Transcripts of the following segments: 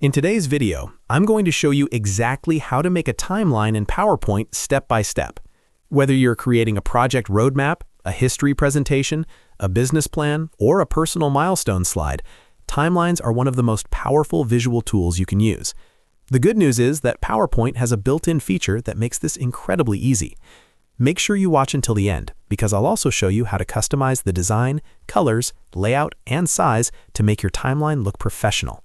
In today's video, I'm going to show you exactly how to make a timeline in PowerPoint step by step. Whether you're creating a project roadmap, a history presentation, a business plan, or a personal milestone slide, timelines are one of the most powerful visual tools you can use. The good news is that PowerPoint has a built-in feature that makes this incredibly easy. Make sure you watch until the end, because I'll also show you how to customize the design, colors, layout, and size to make your timeline look professional.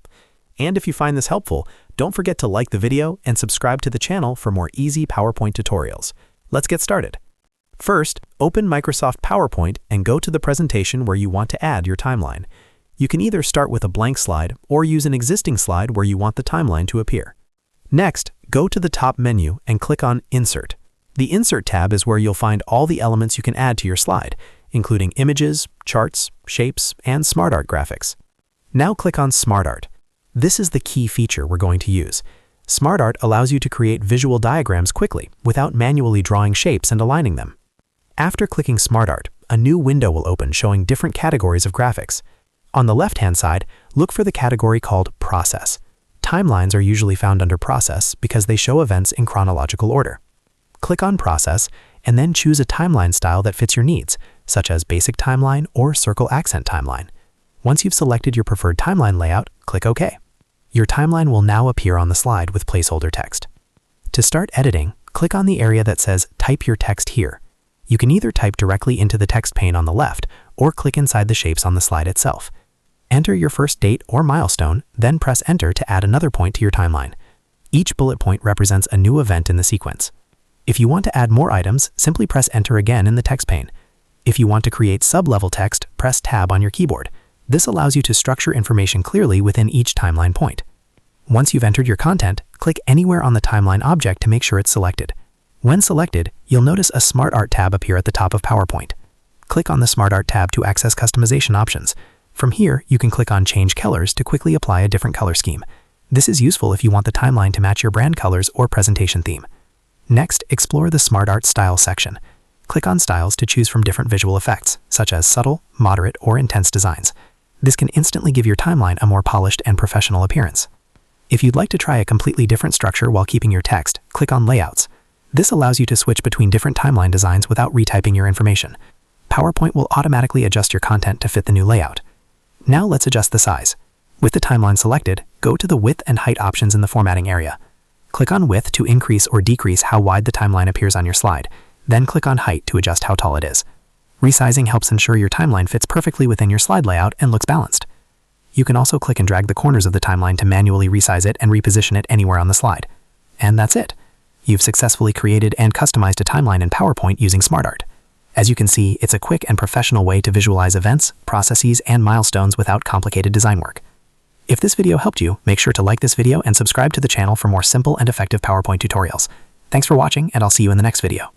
And if you find this helpful, don't forget to like the video and subscribe to the channel for more easy PowerPoint tutorials. Let's get started. First, open Microsoft PowerPoint and go to the presentation where you want to add your timeline. You can either start with a blank slide or use an existing slide where you want the timeline to appear. Next, go to the top menu and click on Insert. The Insert tab is where you'll find all the elements you can add to your slide, including images, charts, shapes, and SmartArt graphics. Now click on SmartArt. This is the key feature we're going to use. SmartArt allows you to create visual diagrams quickly without manually drawing shapes and aligning them. After clicking SmartArt, a new window will open showing different categories of graphics. On the left-hand side, look for the category called Process. Timelines are usually found under Process because they show events in chronological order. Click on Process and then choose a timeline style that fits your needs, such as Basic Timeline or Circle Accent Timeline. Once you've selected your preferred timeline layout, click OK. Your timeline will now appear on the slide with placeholder text. To start editing, click on the area that says Type your text here. You can either type directly into the text pane on the left or click inside the shapes on the slide itself. Enter your first date or milestone, then press Enter to add another point to your timeline. Each bullet point represents a new event in the sequence. If you want to add more items, simply press Enter again in the text pane. If you want to create sub-level text, press Tab on your keyboard. This allows you to structure information clearly within each timeline point. Once you've entered your content, click anywhere on the timeline object to make sure it's selected. When selected, you'll notice a SmartArt tab appear at the top of PowerPoint. Click on the SmartArt tab to access customization options. From here, you can click on Change Colors to quickly apply a different color scheme. This is useful if you want the timeline to match your brand colors or presentation theme. Next, explore the SmartArt Style section. Click on Styles to choose from different visual effects, such as subtle, moderate, or intense designs. This can instantly give your timeline a more polished and professional appearance. If you'd like to try a completely different structure while keeping your text, click on Layouts. This allows you to switch between different timeline designs without retyping your information. PowerPoint will automatically adjust your content to fit the new layout. Now let's adjust the size. With the timeline selected, go to the width and height options in the formatting area. Click on width to increase or decrease how wide the timeline appears on your slide, then click on height to adjust how tall it is. Resizing helps ensure your timeline fits perfectly within your slide layout and looks balanced. You can also click and drag the corners of the timeline to manually resize it and reposition it anywhere on the slide. And that's it. You've successfully created and customized a timeline in PowerPoint using SmartArt. As you can see, it's a quick and professional way to visualize events, processes, and milestones without complicated design work. If this video helped you, make sure to like this video and subscribe to the channel for more simple and effective PowerPoint tutorials. Thanks for watching, and I'll see you in the next video.